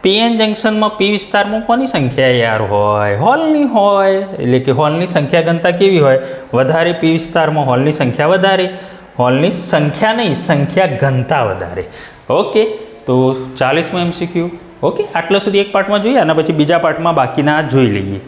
પીએન જંકશનમાં પી વિસ્તારમાં કોની સંખ્યા યાર હોય? હોલની હોય. એટલે કે હોલની સંખ્યા ઘનતા કેવી હોય? વધારે. પી વિસ્તારમાં હોલની સંખ્યા વધારે. હોલની સંખ્યા નહીં, સંખ્યા ઘનતા વધારે. ઓકે. તો 40માં MCQ. ઓકે. આટલા સુધી એક પાર્ટમાં જોઈએ, અને પછી બીજા પાર્ટમાં બાકીના જોઈ લઈએ.